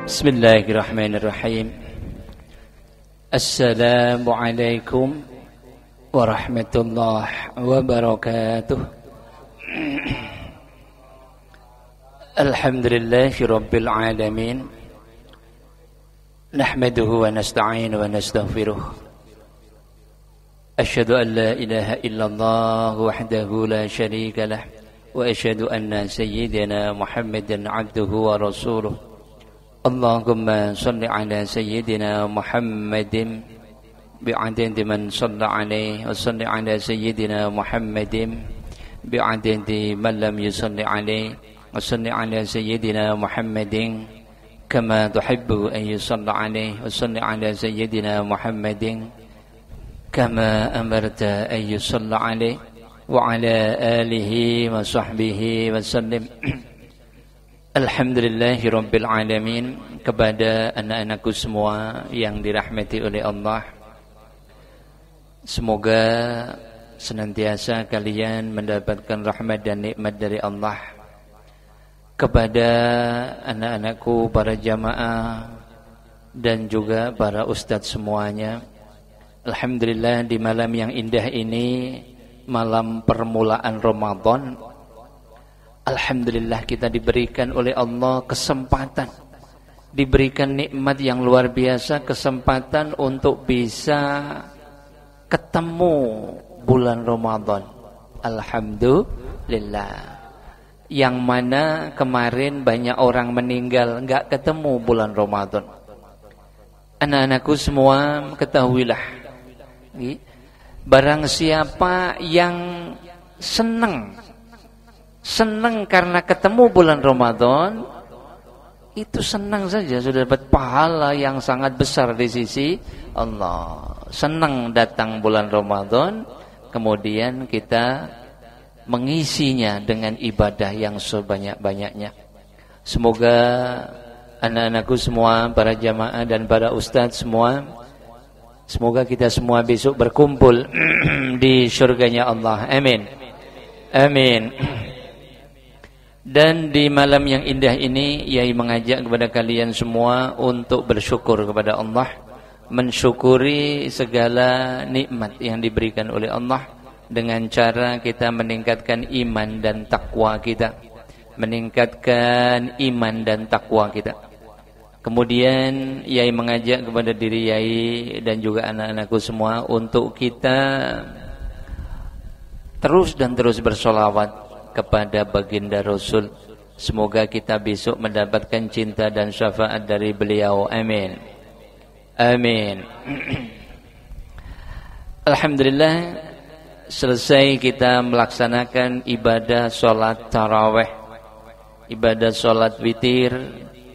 Bismillahirrahmanirrahim. Assalamualaikum warahmatullahi wabarakatuh. Alhamdulillahi rabbil alamin. Nahmaduhu wa nasta'inu wa nastaghfiruh. Asyhadu an la ilaha illallah wahdahu la syarika lah wa asyhadu anna sayyidina Muhammadan abduhu wa rasuluh. Allahumma salli ala sayyidina Muhammadin bi'adadi man salla alaihi wa salli ala sayyidina Muhammadin bi'adadi man lam yusalli alaihi wa salli ala sayyidina Muhammadin kama tuhibbu an yusalla alaihi wa salli ala sayyidina Muhammadin kama amarta an yusalla alaihi wa ala alihi wa sahbihi wa sallim. Alhamdulillahi rabbil alamin. Kepada anak-anakku semua yang dirahmati oleh Allah, semoga senantiasa kalian mendapatkan rahmat dan nikmat dari Allah. Kepada anak-anakku, para jamaah dan juga para ustadz semuanya, alhamdulillah di malam yang indah ini, malam permulaan Ramadan, alhamdulillah kita diberikan oleh Allah kesempatan, diberikan nikmat yang luar biasa, kesempatan untuk bisa ketemu bulan Ramadan. Alhamdulillah. Yang mana kemarin banyak orang meninggal enggak ketemu bulan Ramadan. Anak-anakku semua ketahuilah, barang siapa yang senang karena ketemu bulan Ramadan, itu senang saja sudah dapat pahala yang sangat besar di sisi Allah. Senang datang bulan Ramadan, kemudian kita mengisinya dengan ibadah yang sebanyak-banyaknya. Semoga anak-anakku semua, para jamaah dan para ustadz semua, semoga kita semua besok berkumpul di surganya Allah. Amin. Amin. Dan di malam yang indah ini, Yai mengajak kepada kalian semua untuk bersyukur kepada Allah, mensyukuri segala nikmat yang diberikan oleh Allah dengan cara kita meningkatkan iman dan takwa kita, meningkatkan iman dan takwa kita. Kemudian Yai mengajak kepada diri Yai dan juga anak-anakku semua untuk kita terus dan terus bersolawat kepada baginda Rasul. Semoga kita besok mendapatkan cinta dan syafaat dari beliau. Amin. Amin. Alhamdulillah, selesai kita melaksanakan ibadah sholat taraweh, ibadah sholat witir,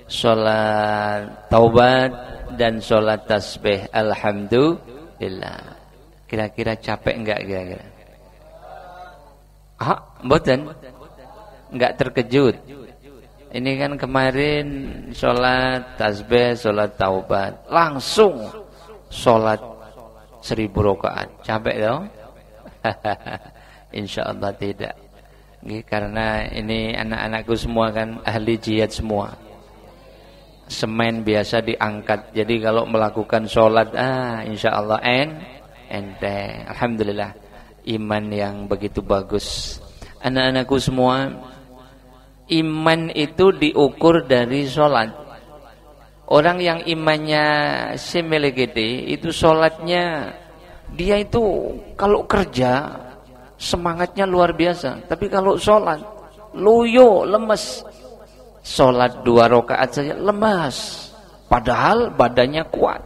sholat taubat, dan sholat tasbih. Alhamdulillah. Kira-kira capek enggak kira-kira? Mboten, enggak terkejut. Ini kan kemarin sholat tasbih, sholat taubat, langsung sholat 1000 rakaat. Capek dong? Insyaallah tidak. Karena ini anak-anakku semua kan ahli jihad semua. Semen biasa diangkat. Jadi kalau melakukan sholat, insyaallah enteng. Alhamdulillah. Iman yang begitu bagus. Anak-anakku semua, iman itu diukur dari sholat. Orang yang imannya semilegede, itu sholatnya, dia itu kalau kerja semangatnya luar biasa. Tapi kalau sholat, loyo, lemes. Sholat 2 rakaat saja lemas. Padahal badannya kuat.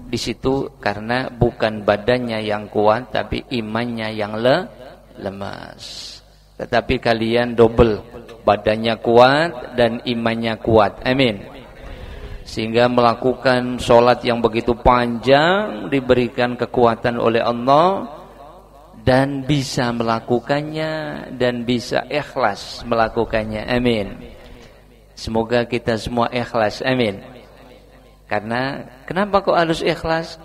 Di situ karena bukan badannya yang kuat, tapi imannya yang lemas. Tetapi kalian double, badannya kuat dan imannya kuat. Amin. Sehingga melakukan sholat yang begitu panjang diberikan kekuatan oleh Allah, dan bisa melakukannya dan bisa ikhlas melakukannya. Amin. Semoga kita semua ikhlas. Amin. Karena kenapa kok harus ikhlas?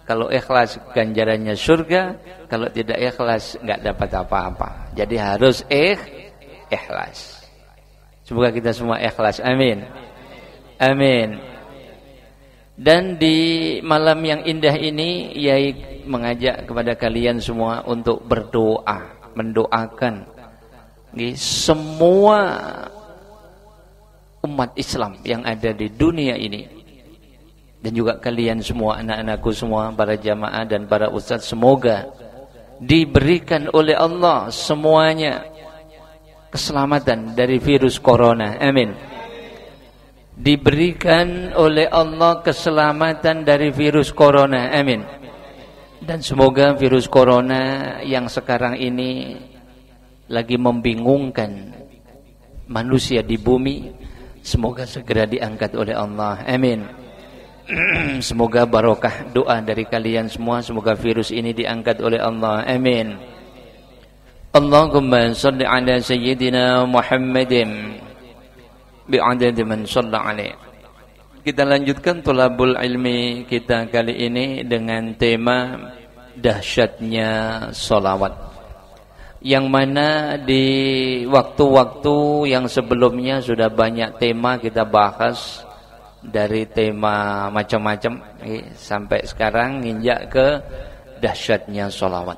Kalau ikhlas ganjarannya surga, kalau tidak ikhlas enggak dapat apa-apa. Jadi harus ikhlas. Semoga kita semua ikhlas. Amin. Amin. Dan di malam yang indah ini Yai mengajak kepada kalian semua untuk berdoa, mendoakan semua umat Islam yang ada di dunia ini, dan juga kalian semua, anak-anakku semua, para jamaah dan para ustadz, semoga diberikan oleh Allah semuanya keselamatan dari virus corona. Amin. Diberikan oleh Allah keselamatan dari virus corona. Amin. Dan semoga virus corona yang sekarang ini lagi membingungkan manusia di bumi, semoga segera diangkat oleh Allah. Amin. Semoga barokah doa dari kalian semua, semoga virus ini diangkat oleh Allah. Amin. Allahumma salli ala sayyidina Muhammadin bi'adadi man shalla alaih. Kita lanjutkan thalabul ilmi kita kali ini dengan tema dahsyatnya sholawat, yang mana di waktu-waktu yang sebelumnya sudah banyak tema kita bahas, dari tema macam-macam sampai sekarang nginjak ke dahsyatnya sholawat.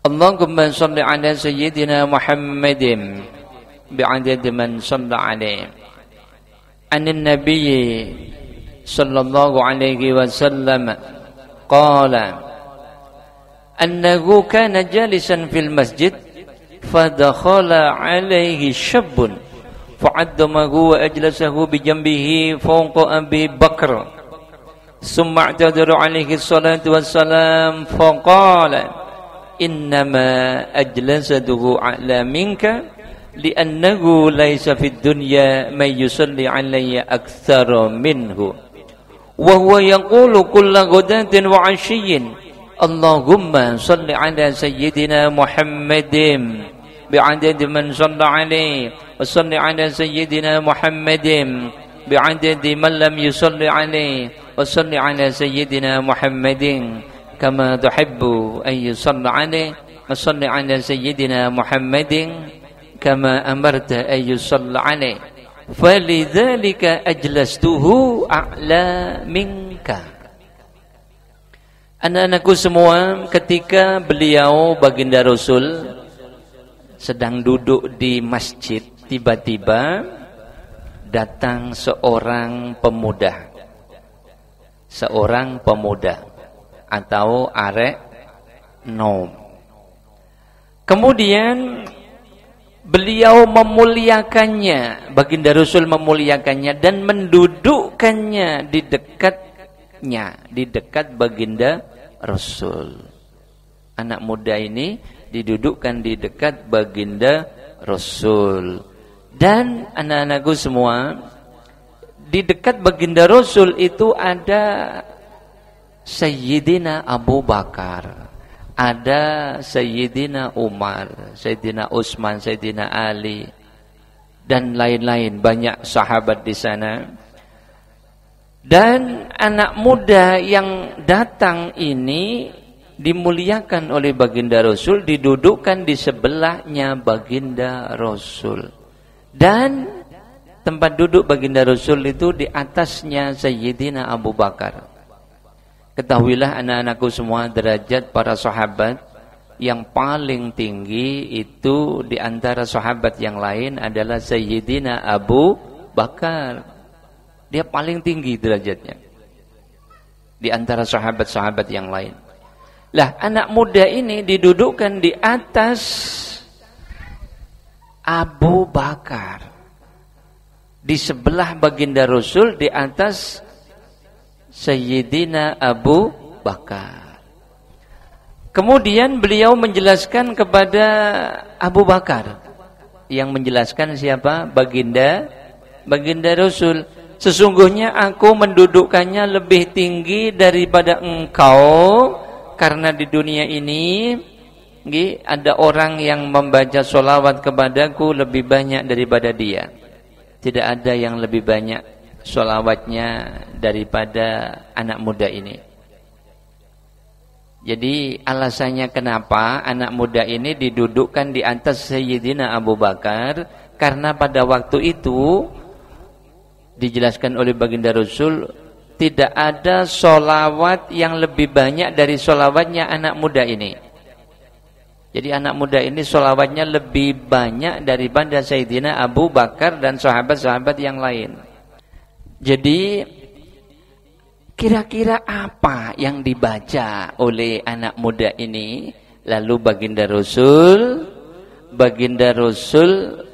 Allahumma sholli ala sayyidina Muhammadin bi'adadi man shalla alaih. Anin nabiyyi sallallahu alaihi wasallam qala annahu kana jalisan fil masjid fadakhala alaihi syabbun fa'addamahu wa ajlasahu bijambihi fawqa Abi Bakr summa i'tadara alaihi salatu wassalam faqala innama ajlasatuhu a'la minka li'annahu laysa fid dunya man yusalli alayya aktsara minhu wa huwa yaqulu kulla ghadatin wa 'ashiyyin Allahumma salli ala sayyidina Muhammadin bi'adadi man shalla alayhi wa salli ala sayyidina Muhammadin bi'adadi man lam yusalli alayhi wa salli ala sayyidina Muhammadin kama tuhibbu an yusalla alayhi wa salli ala sayyidina Muhammadin kama amarta an yusalla alayhi falidzalika ajlastuhu a'la minka. Anak-anakku semua, ketika beliau baginda Rasul sedang duduk di masjid, tiba-tiba datang seorang pemuda atau arek nom. Kemudian beliau memuliakannya, baginda Rasul memuliakannya dan mendudukkannya di dekat baginda Rasul. Anak muda ini didudukkan di dekat baginda Rasul. Dan anak-anakku semua, di dekat baginda Rasul itu ada Sayyidina Abu Bakar, ada Sayyidina Umar, Sayyidina Utsman, Sayyidina Ali, dan lain-lain, banyak sahabat di sana. Dan anak muda yang datang ini dimuliakan oleh baginda Rasul, didudukkan di sebelahnya baginda Rasul. Dan tempat duduk baginda Rasul itu di atasnya Sayyidina Abu Bakar. Ketahuilah anak-anakku semua, derajat para sahabat yang paling tinggi itu di antara sahabat yang lain adalah Sayyidina Abu Bakar. Dia paling tinggi derajatnya di antara sahabat-sahabat yang lain. Lah, anak muda ini didudukkan di atas Abu Bakar, di sebelah baginda Rasul, di atas Sayyidina Abu Bakar. Kemudian beliau menjelaskan kepada Abu Bakar, yang menjelaskan siapa? Baginda Rasul. Sesungguhnya aku mendudukkannya lebih tinggi daripada engkau, karena di dunia ini ada orang yang membaca sholawat kepadaku lebih banyak daripada dia. Tidak ada yang lebih banyak sholawatnya daripada anak muda ini. Jadi alasannya kenapa anak muda ini didudukkan di atas Sayyidina Abu Bakar, karena pada waktu itu dijelaskan oleh baginda Rasul, tidak ada sholawat yang lebih banyak dari sholawatnya anak muda ini. Jadi anak muda ini sholawatnya lebih banyak daripada Sayyidina Abu Bakar dan sahabat-sahabat yang lain. Jadi kira-kira apa yang dibaca oleh anak muda ini? Lalu baginda Rasul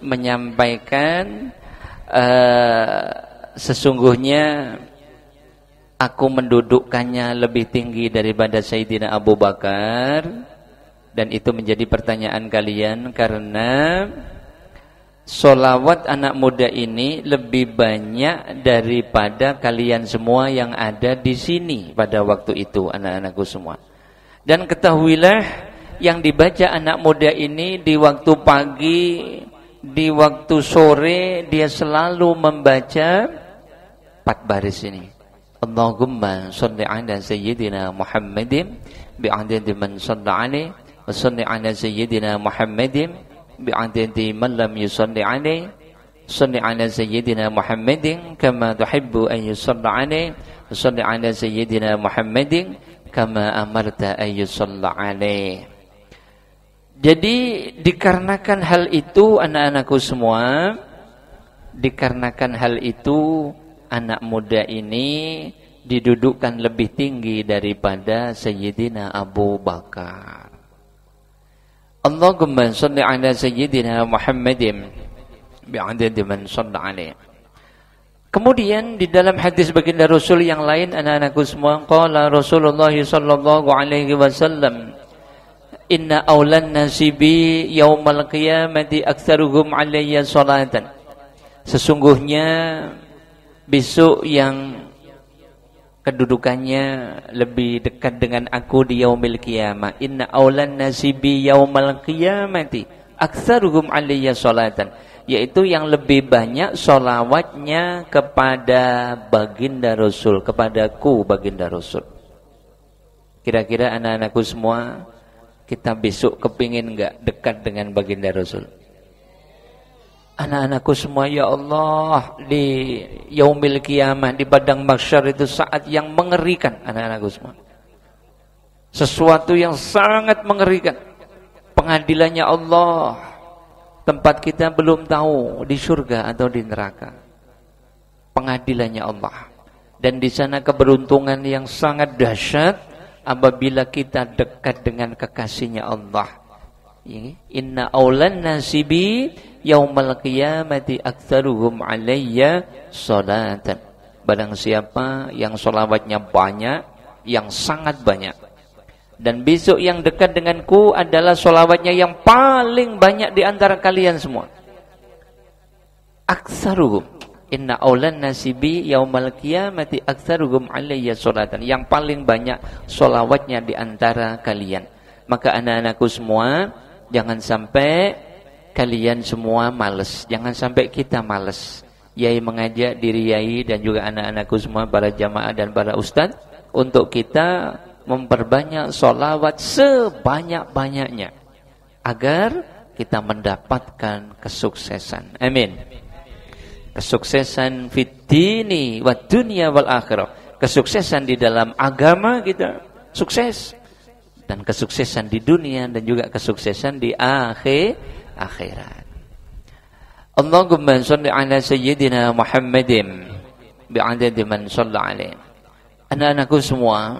menyampaikan, sesungguhnya aku mendudukkannya lebih tinggi daripada Sayyidina Abu Bakar. Dan itu menjadi pertanyaan kalian karena sholawat anak muda ini lebih banyak daripada kalian semua yang ada di sini pada waktu itu, anak-anakku semua. Dan ketahuilah, yang dibaca anak muda ini di waktu pagi, di waktu sore, dia selalu membaca 4 baris ini. Allahumma sholli ala sayyidina Muhammadin bi'adadi man shalla alaihi wa sholli ala sayyidina Muhammadin bi'adadi man lam yusalli alaihi, sholli ala sayyidina Muhammadin kama tuhibbu an yusalla alaihi wa sholli ala sayyidina Muhammadin kama amarta an yusalla alaihi. Jadi dikarenakan hal itu, anak-anakku semua, dikarenakan hal itu anak muda ini didudukkan lebih tinggi daripada Sayyidina Abu Bakar. Allahumma sholli ala Sayyidina Muhammadin bi'adadi man shalla alaihi. Kemudian di dalam hadis baginda Rasul yang lain, anak-anakku semua, qala Rasulullah sallallahu alaihi wasallam, inna awlan nasibi yaumal qiyamati aktsaruhum alayya salatan. Sesungguhnya besok yang kedudukannya lebih dekat dengan aku di yaumil qiyamah, inna awlan nasibi yaumal qiyamati aktsaruhum alayya salatan, yaitu yang lebih banyak sholawatnya kepada baginda Rasul, kepadaku baginda Rasul. Kira-kira anak-anakku semua, kita besok kepingin enggak dekat dengan baginda Rasul? Anak-anakku semua, ya Allah, di yaumil qiyamah, di padang mahsyar itu saat yang mengerikan, anak-anakku semua. Sesuatu yang sangat mengerikan. Pengadilannya Allah. Tempat kita belum tahu di surga atau di neraka. Pengadilannya Allah. Dan di sana keberuntungan yang sangat dahsyat apabila kita dekat dengan kekasihnya Allah. Inna awlan nasibi yaumal qiyamati aktsaruhum alayya salatan. Barang siapa yang sholawatnya banyak, yang sangat banyak, dan besok yang dekat denganku adalah sholawatnya yang paling banyak di antara kalian semua. Aktsaruhum, inna awlan nasibi yaumal qiyamati aktsaruhum alayya salatan, yang paling banyak sholawatnya di antara kalian. Maka anak-anakku semua, jangan sampai kalian semua malas, jangan sampai kita malas. Yai mengajak diri Yai dan juga anak-anakku semua, para jamaah dan para ustaz, untuk kita memperbanyak sholawat sebanyak-banyaknya agar kita mendapatkan kesuksesan. Amin. Kesuksesan fid dini wad dunya wal akhirah. Kesuksesan di dalam agama kita sukses, dan kesuksesan di dunia dan juga kesuksesan di akhirat. Allahumma sholli ala sayyidina Muhammadin bi'adadi man shalla alaihi. Anak-anakku semua,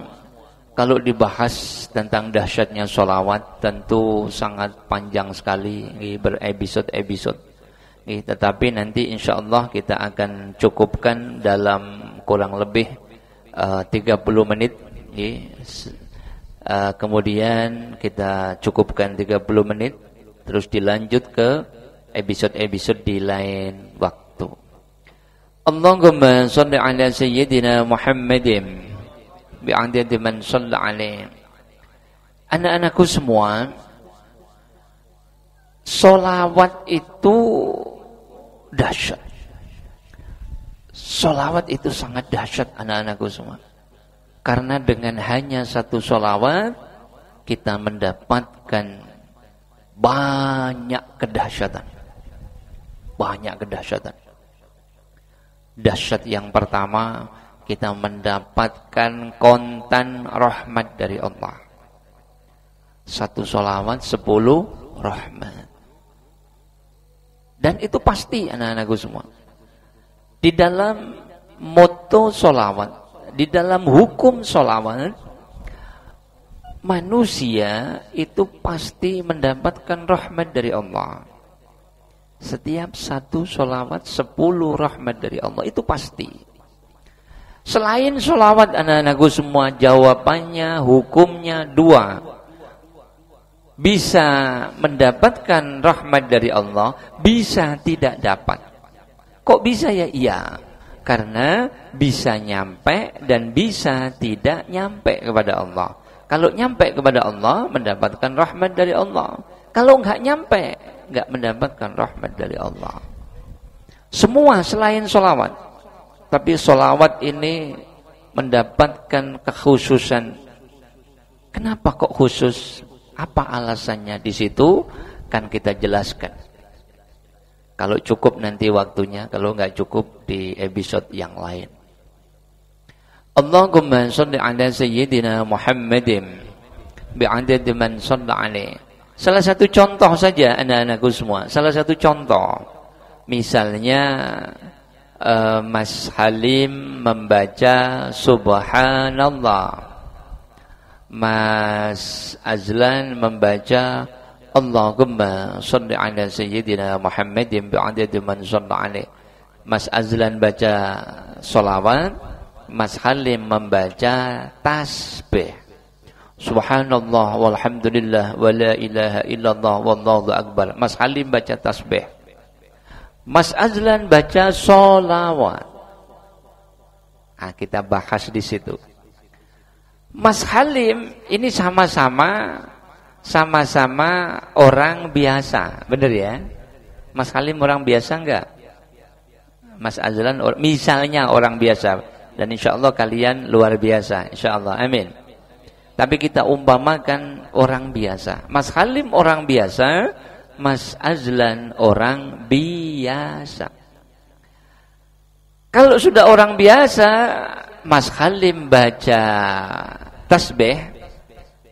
kalau dibahas tentang dahsyatnya sholawat tentu sangat panjang sekali, berepisode-episode. Tetapi nanti insyaallah kita akan cukupkan dalam kurang lebih 30 menit. Kemudian kita cukupkan 30 menit, terus dilanjut ke episode-episode di lain waktu. Allahumma sholli ala sayyidina Muhammadin bi'adadi man shalla alaihi. Anak-anakku semua, sholawat itu dahsyat. Sholawat itu sangat dahsyat, anak-anakku semua. Karena dengan hanya satu sholawat kita mendapatkan banyak kedahsyatan. Banyak kedahsyatan. Dahsyat yang pertama, kita mendapatkan kontan rahmat dari Allah. 1 sholawat 10 rahmat. Dan itu pasti anak-anakku semua. Di dalam motto sholawat, di dalam hukum sholawat, manusia itu pasti mendapatkan rahmat dari Allah. Setiap 1 sholawat 10 rahmat dari Allah, itu pasti. Selain sholawat anak-anakku semua, jawabannya, hukumnya 2. Bisa mendapatkan rahmat dari Allah, bisa tidak dapat. Kok bisa ya? Iya, karena bisa nyampe dan bisa tidak nyampe kepada Allah. Kalau nyampe kepada Allah, mendapatkan rahmat dari Allah. Kalau nggak nyampe, nggak mendapatkan rahmat dari Allah. Semua selain sholawat. Tapi sholawat ini mendapatkan kekhususan. Kenapa kok khusus? Apa alasannya di situ? Kan kita jelaskan. Kalau cukup nanti waktunya, kalau nggak cukup di episode yang lain. Allahumma shalli ala sayyidina Muhammadin bi'adad man shalla alaihi. Salah satu contoh saja anak-anakku semua. Salah satu contoh. Misalnya Mas Halim membaca Subhanallah, Mas Azlan membaca Allahumma sholli ala sayyidina Muhammadin bi'adadi man shalla alaihi. Mas Azlan baca sholawat, Mas Halim membaca tasbih. Subhanallah walhamdulillah wa la ilaha illallah wallahu akbar. Mas Halim baca tasbih, Mas Azlan baca sholawat. Kita bahas di situ. Mas Halim ini sama-sama orang biasa, benar ya? Mas Halim orang biasa enggak? Mas Azlan misalnya orang biasa, dan insya Allah kalian luar biasa, insya Allah, amin. Tapi kita umpamakan orang biasa. Mas Halim orang biasa, Mas Azlan orang biasa. Kalau sudah orang biasa, Mas Halim baca tasbih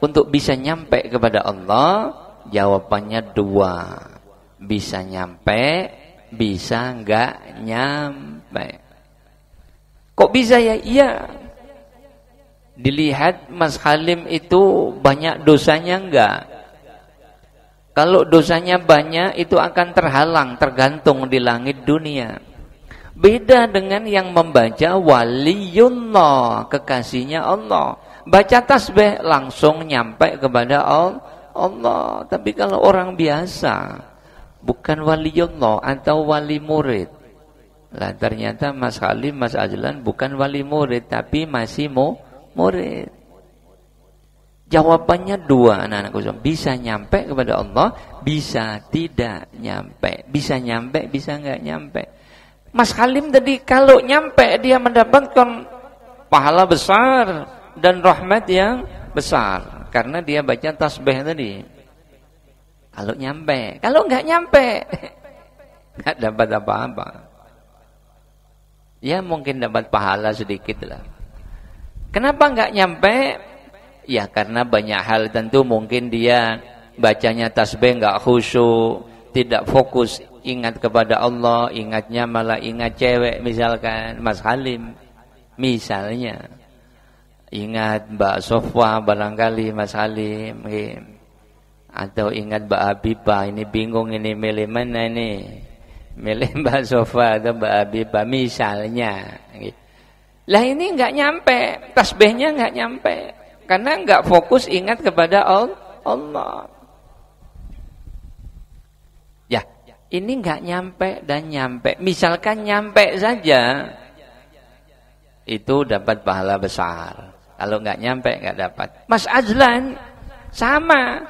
untuk bisa nyampe kepada Allah, jawabannya 2. Bisa nyampe, bisa enggak nyampe. Kok bisa ya? Iya. Dilihat Mas Halim itu banyak dosanya enggak? Kalau dosanya banyak, itu akan terhalang, tergantung di langit dunia. Beda dengan yang membaca waliyullah, kekasihnya Allah. Baca tasbih langsung nyampe kepada Allah. Tapi kalau orang biasa, bukan waliyullah atau wali murid. Lah ternyata Mas Halim, Mas Azlan bukan wali murid, tapi masih murid. Jawabannya 2 anak-anakku semua. Bisa nyampe kepada Allah, bisa tidak nyampe. Bisa nyampe, bisa enggak nyampe. Mas Halim tadi kalau nyampe dia mendapatkan pahala besar dan rahmat yang besar karena dia baca tasbih tadi. Kalau nyampe, kalau enggak nyampe enggak dapat apa-apa. Ya mungkin dapat pahala sedikit lah. Kenapa enggak nyampe? Ya karena banyak hal, tentu mungkin dia bacanya tasbih enggak khusyuk, tidak fokus ingat kepada Allah, ingatnya malah ingat cewek misalkan Mas Halim. Misalnya ingat Mbak Sofwa barangkali Mas Halim, atau ingat Mbak Habibah, ini bingung ini milih mana ini, milih Mbak Sofwa atau Mbak Habibah misalnya. Lah ini enggak nyampe, tasbihnya enggak nyampe. Karena enggak fokus ingat kepada Allah. Ya, ini enggak nyampe dan nyampe. Misalkan nyampe saja, itu dapat pahala besar. Kalau enggak nyampe, enggak dapat. Mas Azlan, sama.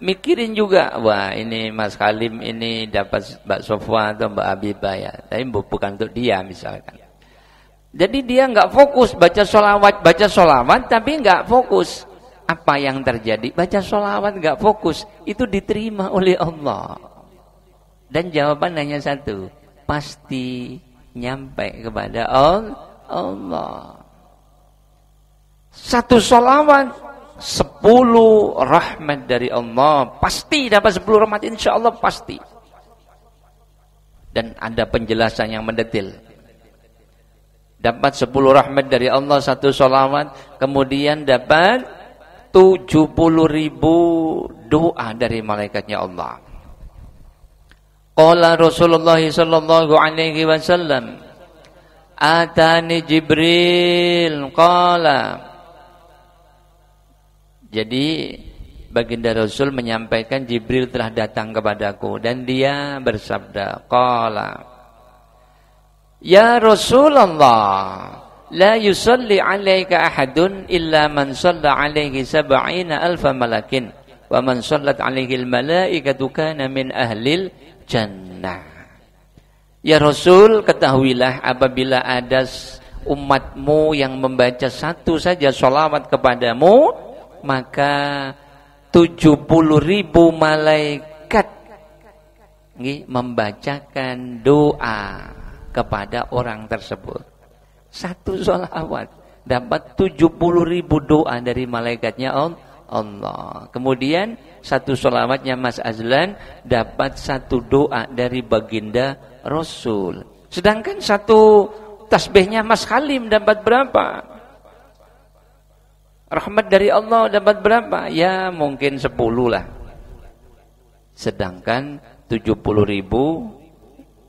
Mikirin juga, wah ini Mas Halim ini dapat Mbak Sofwa atau Mbak Habibah ya. Tapi bukan untuk dia misalkan. Jadi dia enggak fokus baca sholawat tapi enggak fokus. Apa yang terjadi? Baca sholawat enggak fokus, itu diterima oleh Allah. Dan jawaban hanya satu, pasti nyampe kepada Allah. Satu sholawat 10 rahmat dari Allah, pasti dapat 10 rahmat, insya Allah pasti. Dan ada penjelasan yang mendetil. Dapat 10 rahmat dari Allah satu sholawat, kemudian dapat 70.000 doa dari malaikatnya Allah. Qala Rasulullah sallallahu alaihi wasallam, atani Jibril qala. Jadi baginda Rasul menyampaikan Jibril telah datang kepadaku dan dia bersabda, qala, ya Rasulullah, la yusalli alaika ahadun illa man shalla alaihi 70,000 malakin wa man shallat alaihi al-malaikatu kana min ahlil jannah. Ya Rasul, ketahuilah apabila ada umatmu yang membaca satu saja sholawat kepadamu, maka 70.000 malaikat membacakan doa kepada orang tersebut. Satu sholawat dapat 70.000 doa dari malaikatnya Allah. Kemudian satu sholawatnya Mas Azlan dapat satu doa dari baginda Rasul. Sedangkan satu tasbihnya Mas Halim dapat berapa? Rahmat dari Allah dapat berapa? Ya mungkin 10 lah. Sedangkan 70.000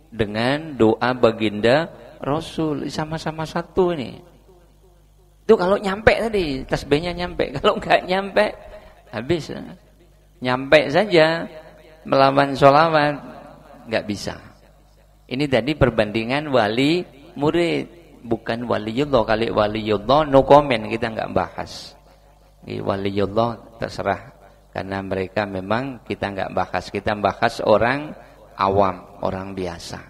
dengan doa baginda Rasul sama-sama satu ini. Itu kalau nyampe tadi, tasbihnya nyampe. Kalau enggak nyampe, habis. Nyampe saja melawan sholawat, enggak bisa. Ini tadi perbandingan wali murid. Bukan waliyullah, kali waliyullah no comment, kita enggak bahas. Waliyullah terserah, karena mereka memang kita enggak bahas. Kita bahas orang awam, orang biasa.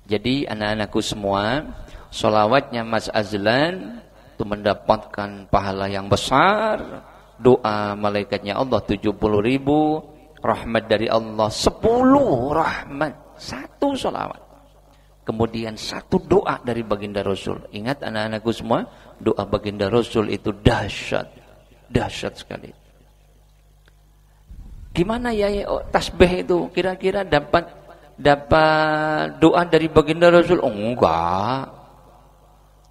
Jadi anak-anakku semua, sholawatnya Mas Azlan itu mendapatkan pahala yang besar. Doa malaikatnya Allah 70.000, rahmat dari Allah 10 rahmat, satu sholawat. Kemudian satu doa dari baginda Rasul. Ingat anak-anakku semua, doa baginda Rasul itu dahsyat. Dahsyat sekali. Gimana ya tasbih itu? Kira-kira dapat doa dari baginda Rasul? Oh, enggak.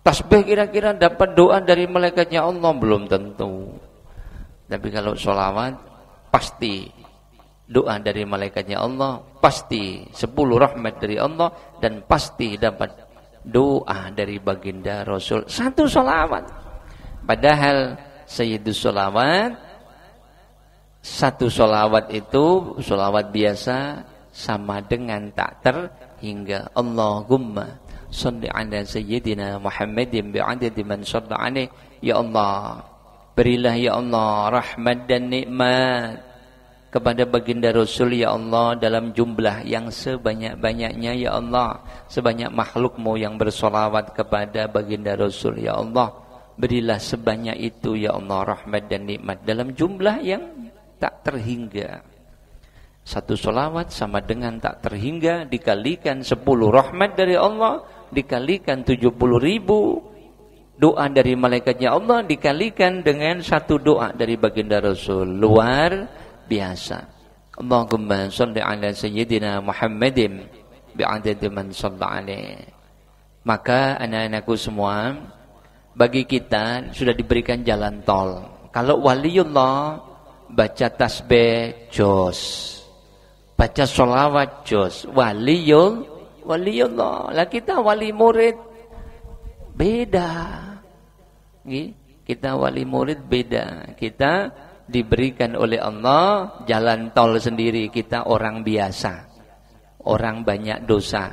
Tasbih kira-kira dapat doa dari malaikatnya Allah? Belum tentu. Tapi kalau sholawat, pasti doa dari malaikatnya Allah, pasti 10 rahmat dari Allah, dan pasti dapat doa dari baginda Rasul. Satu sholawat. Padahal sayyidus sholawat, satu sholawat itu sholawat biasa sama dengan tak terhingga. Allahumma sholli ala sayyidina Muhammadin bi'adadi man shalla alaih. Ya Allah, berilah ya Allah rahmat dan nikmat kepada baginda Rasul ya Allah dalam jumlah yang sebanyak-banyaknya ya Allah, sebanyak makhlukmu yang bersolawat kepada baginda Rasul ya Allah, berilah sebanyak itu ya Allah rahmat dan nikmat dalam jumlah yang tak terhingga. Satu solawat sama dengan tak terhingga dikalikan 10 rahmat dari Allah, dikalikan 70.000 doa dari malaikatnya Allah, dikalikan dengan satu doa dari baginda Rasul. Luar biasa. Allahumma sholli ala sayyidina Muhammadin bi'adadi man shalla alaih. Maka anak-anakku semua, bagi kita sudah diberikan jalan tol. Kalau waliullah, baca tasbih jos, baca sholawat jos. Waliullah. Lah kita wali murid beda. Kita wali murid beda. Kita diberikan oleh Allah jalan tol sendiri, kita orang biasa, orang banyak dosa.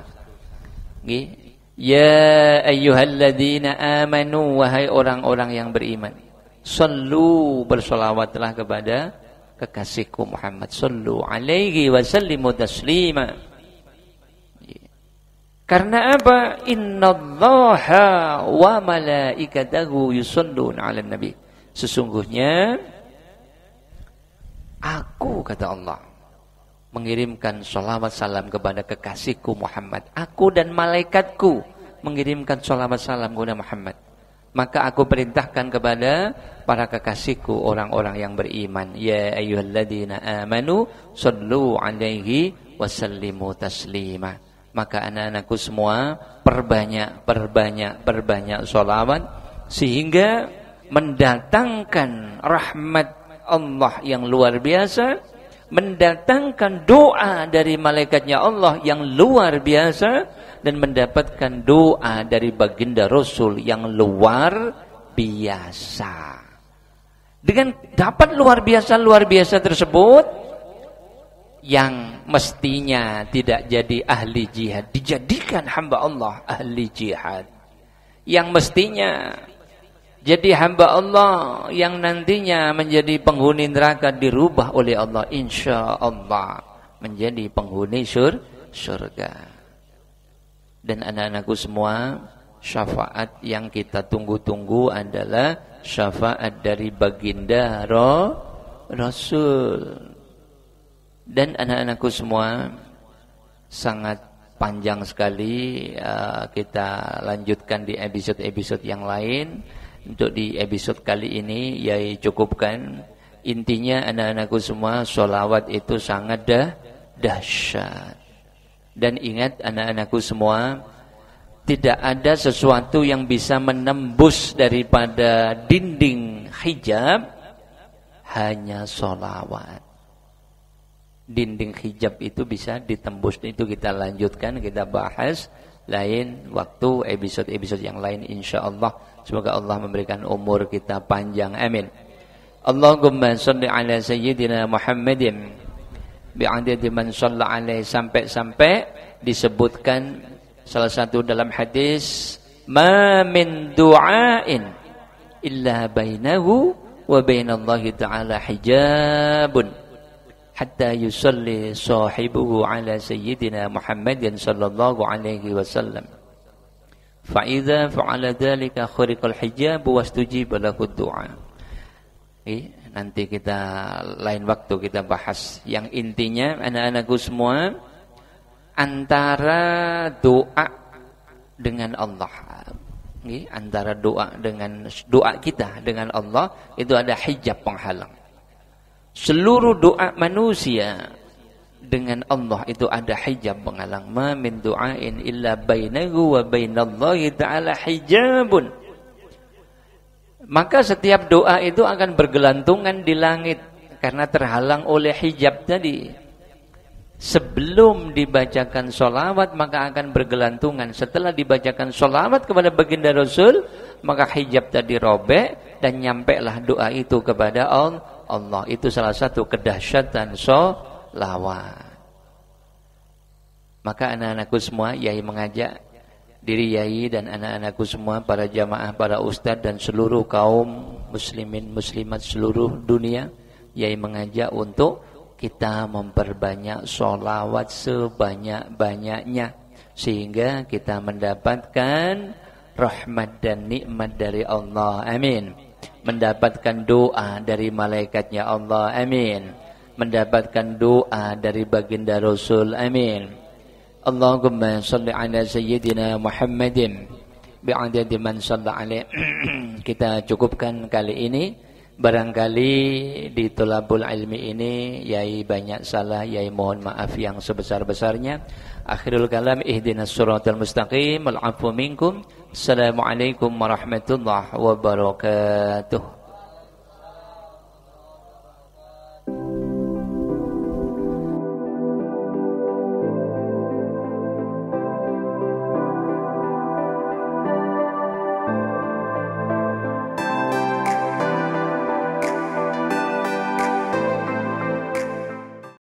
Ya ayyuhalladzina amanu, wahai orang-orang yang beriman, sallu, bersolawatlah kepada kekasihku Muhammad, sallu alaihi wa sallimu taslima. Karena apa? Innallaha wa malaikatahu yusalluna 'alan nabi. Sesungguhnya aku, kata Allah, mengirimkan sholawat salam kepada kekasihku Muhammad. Aku dan malaikatku mengirimkan sholawat salam kepada Muhammad. Maka aku perintahkan kepada para kekasihku orang-orang yang beriman, ya ayyuhalladzina amanu sallu alaihi wasallimu taslima. Maka anak-anakku semua perbanyak sholawat sehingga mendatangkan rahmat Allah yang luar biasa, mendatangkan doa dari malaikatnya Allah yang luar biasa, dan mendapatkan doa dari baginda Rasul yang luar biasa. Dengan dapat luar biasa tersebut, yang mestinya tidak jadi ahli jihad dijadikan hamba Allah ahli jihad. Yang mestinya jadi hamba Allah yang nantinya menjadi penghuni neraka dirubah oleh Allah, insya Allah menjadi penghuni surga. Dan anak-anakku semua, syafaat yang kita tunggu-tunggu adalah syafaat dari baginda Rasul. Dan anak-anakku semua, sangat panjang sekali, kita lanjutkan di episode-episode yang lain. Untuk di episode kali ini Yai cukupkan. Intinya anak-anakku semua, sholawat itu sangat dahsyat. Dan ingat anak-anakku semua, tidak ada sesuatu yang bisa menembus daripada dinding hijab, hanya sholawat. Dinding hijab itu bisa ditembus. Itu kita lanjutkan, kita bahas lain waktu, episode-episode yang lain insyaallah. Semoga Allah memberikan umur kita panjang, amin. Allahumma shalli ala sayyidina Muhammadin bi'adadi man shalla alaihi, sampai disebutkan salah satu dalam hadis, ma min du'ain illa bainahu wa bainallahi ta'ala hijabun hatta yusalli sahibuhu ala sayyidina Muhammadin sallallahu alaihi wasallam, fa idza fa'ala dzalika khuriqal hijab wastujiba lahu du'a. Nanti kita lain waktu kita bahas. Yang intinya anak-anakku semua, antara doa dengan Allah, antara doa kita dengan Allah itu ada hijab penghalang. Seluruh doa manusia dengan Allah itu ada hijab penghalang. Ma min du'ain illa bainahu wa bainallahi ta'ala hijabun. Maka setiap doa itu akan bergelantungan di langit karena terhalang oleh hijab tadi. Sebelum dibacakan sholawat maka akan bergelantungan. Setelah dibacakan sholawat kepada baginda Rasul, maka hijab tadi robek dan nyampailah doa itu kepada Allah. Itu salah satu kedahsyatan sholawat. Maka anak-anakku semua, Yai mengajak diri Yai dan anak-anakku semua, para jamaah, para ustadz dan seluruh kaum muslimin muslimat seluruh dunia, Yai mengajak untuk kita memperbanyak sholawat sebanyak-banyaknya sehingga kita mendapatkan rahmat dan nikmat dari Allah, amin. Mendapatkan doa dari malaikatnya Allah, amin. Mendapatkan doa dari baginda Rasul, amin. Allahumma salli ala sayyidina Muhammadin bi'adadi man shalla alaih. Kita cukupkan kali ini. Barangkali di Tholabul Ilmi ini Yai banyak salah, Yai mohon maaf yang sebesar-besarnya. Akhirul kalam, ihdinas siratal mustaqim, al-'afwu minkum. Assalamualaikum warahmatullahi wabarakatuh.